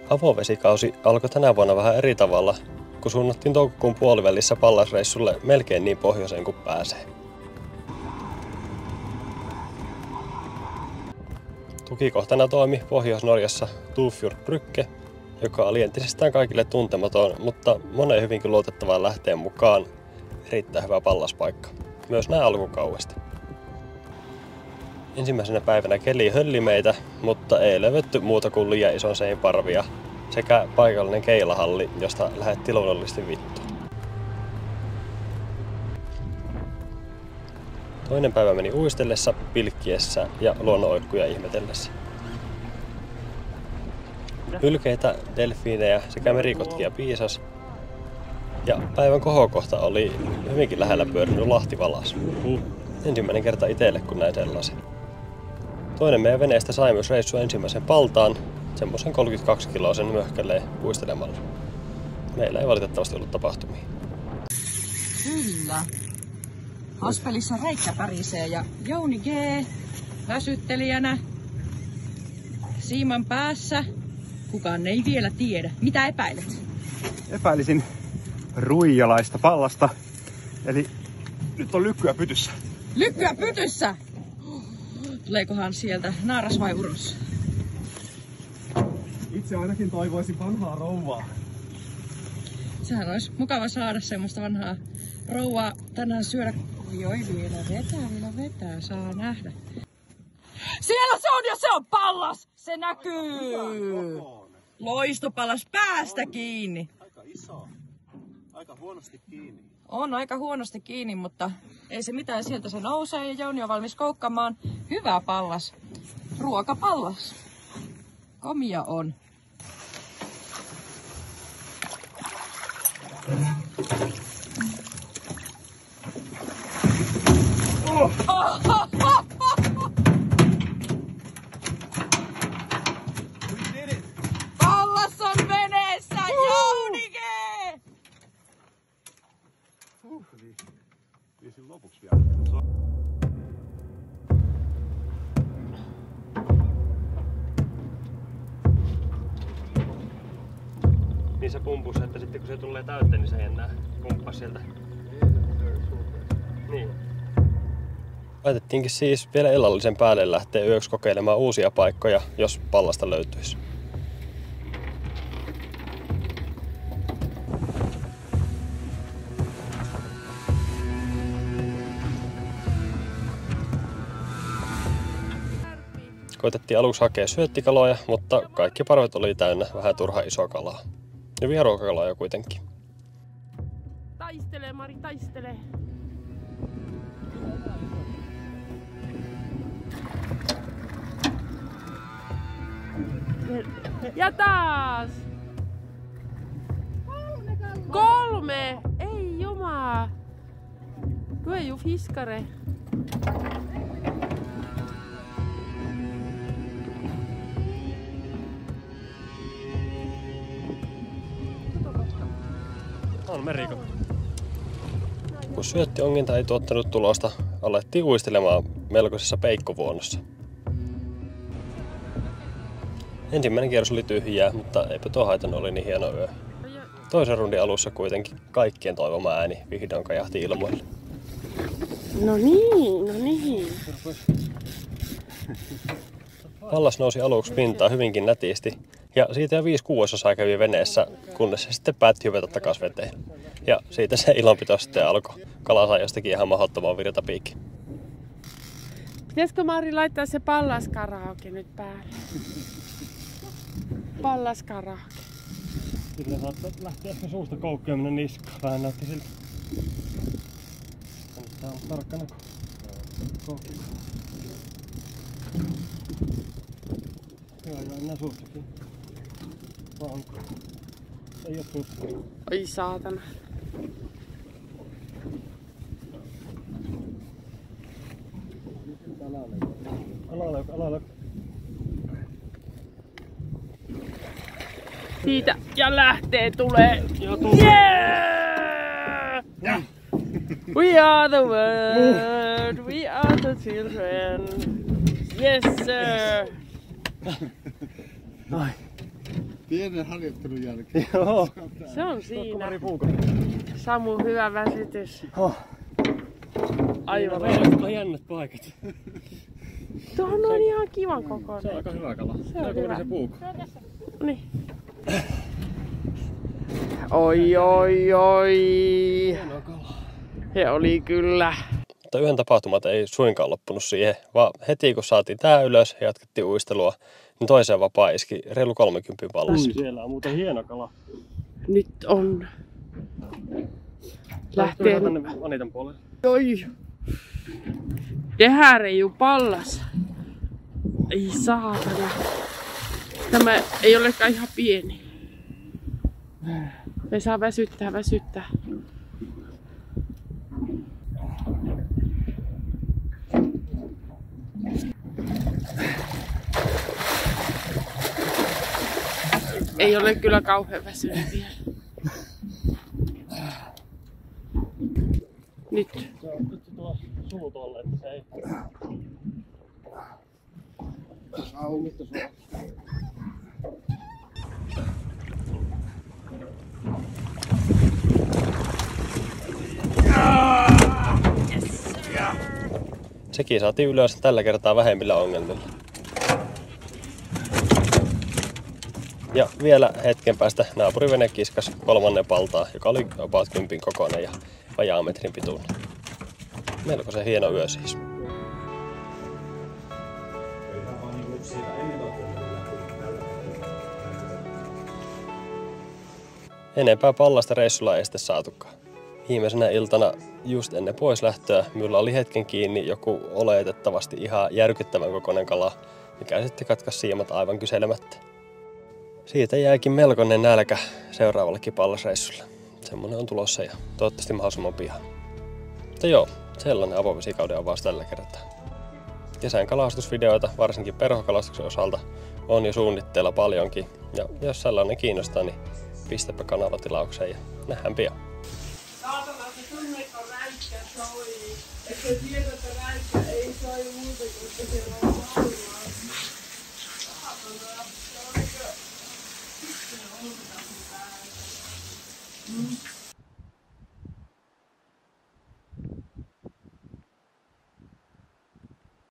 Avovesikausi alkoi tänä vuonna vähän eri tavalla, kun suunnattiin toukokuun puolivälissä pallasreissulle melkein niin pohjoiseen kuin pääsee. Tukikohtana toimi Pohjois-Norjassa Tufjord-Brygge, joka oli entisestään kaikille tuntematon, mutta monen hyvinkin luotettavaan lähteen mukaan erittäin hyvä pallaspaikka, myös näin alkukaudesta. Ensimmäisenä päivänä keli hölli meitä, mutta ei löydetty muuta kuin liian ison seinäparvia sekä paikallinen keilahalli, josta lähdettiin luonnollisesti vittuun. Toinen päivä meni uistellessa, pilkkiessä ja luonnonoikkuja ihmetellessä. Hylkeitä, delfiinejä sekä merikotkia piisas. Ja päivän kohokohta oli hyvinkin lähellä pyörinyt Lahti-Valas. Ensimmäinen kerta itselle, kun näin sellaisen. Toinen meidän veneestä sai myös reissua ensimmäisen paltaan, semmoisen 32-kiloisen möhkäleen uistelemalla. Meillä ei valitettavasti ollut tapahtumia. Kyllä. Haspelissa reikkä pärisee ja Jouni G. väsyttelijänä siiman päässä. Kukaan ei vielä tiedä. Mitä epäilet? Epäilisin ruijalaista pallasta. Eli nyt on lykkyä pytyssä. Lykkyä pytyssä! Tuleekohan sieltä naaras vai uros? Itse ainakin toivoisin vanhaa rouvaa. Sehän olisi mukava saada semmoista vanhaa rouvaa tänään syödä. Oi, vielä vetää, saa nähdä. Siellä se on ja se on pallas! Se näkyy! Loistopallas päästä kiinni. Aika iso. Aika huonosti kiinni. On aika huonosti kiinni, mutta ei se mitään, sieltä se nousee ja Jouni on valmis koukkaamaan. Hyvä pallas. Ruokapallas. Komia on. Pallas on veneessä, Jounike! Viesin lopuksi vielä. Niin se pumpus, että sitten kun se tulee täyteen, niin se ei enää pumppaa sieltä. Niin. Laitettiinkin siis vielä illallisen päälle lähteä yöksi kokeilemaan uusia paikkoja, jos pallasta löytyisi. Koitettiin aluksi hakea syöttikaloja, mutta kaikki parvet oli täynnä vähän turhaa isoa kalaa. Hyviä ruokakaloja kuitenkin. Taistele, Mari, taistele! Ja taas! 3! Ei jumaa! Du är ju fiskare. On merikot. Kun syöttionginta ei tuottanut tulosta, alettiin uistelemaan melkoisessa peikkovuonossa. Ensimmäinen kierros oli tyhjää, mutta eipä tuo haitannut, oli niin hieno yö. Toisen rundin alussa kuitenkin kaikkien toivoma ääni vihdoin kajahti ilmoille. No niin. Pallas nousi aluksi pintaan hyvinkin nätisti, ja siitä jo 5/6 kävi veneessä, kunnes se sitten päätti hypätä takaisin veteen. Ja siitä se ilonpito sitten alkoi. Kala sai jostakin ihan mahdottoman virtapiikin. Pitäisikö Mari laittaa se pallaskaraoke nyt päälle? Pallaskaraoke. Kyllä saattaa lähteä ehkä suusta koukkeaminen niskaan. Vähän näytti siltä. Tää on tarkkana koukka. Joo, enää suustakin. Onko? Ei oo suusta. Oi saatana. Alalle. Siitä ja lähtee tulee. Yeah! We are the world, we are the children. Yes sir. Noin. Pienen harjoittelun jälkeen. Joo. Se on siinä. Mari Puukko. Samu, hyvä väsytys. Aivan. On jännät paikat. Tuohon on ihan kivan Se on kokoinen. aika hyvä kala. Se on hyvä. Se puukko. Niin. Oi. Hieno kala. Se oli kyllä. Mutta yhden tapahtumat ei suinkaan loppunut siihen, vaan heti kun saatiin tää ylös ja jatkettiin uistelua, niin toiseen vapaa iski reilu 30 pallas. Siellä on muuten hieno kala. Nyt on. Lähtee. Tänne Anitan puolelle. Oi. Tehdään reiju pallas. Ei saatana. Tämä ei olekaan ihan pieni. Me saa väsyttää. Ei ole kyllä kauhean väsynyt vielä. Nyt. Se on nyt tuo suu tuolle, että se ei... Sekin saatiin ylös tällä kertaa vähemmillä ongelmilla. Ja vielä hetken päästä naapurivene kiskas kolmannen paltaa, joka oli about 10 kokoinen ja vajaa metrin pituinen. Melkoisen hieno yö siis. Enempää pallasta reissulla ei sitten saatukaan. Viimeisenä iltana just ennen poislähtöä minulla oli hetken kiinni joku oletettavasti ihan järkyttävän kokoinen kala, mikä sitten katkaisi siimat aivan kyselemättä. Siitä jäikin melkoinen nälkä seuraavallekin pallasreissulle. Semmonen on tulossa ja toivottavasti mahdollisimman pian. Mutta joo, sellainen avovesikauden avaus tällä kertaa. Kesän kalastusvideoita, varsinkin perhokalastuksen osalta, on jo suunnitteilla paljonkin. Ja jos sellainen kiinnostaa, niin pistäpä kanavatilaukseen ja nähdään pian. Saatana, se tunneeko räikkä soi. Että tiedät, että räikkä ei soi muuta kuin että siellä on laulaa. Saatana, se on niinkö... Se on ulkotautin päällä.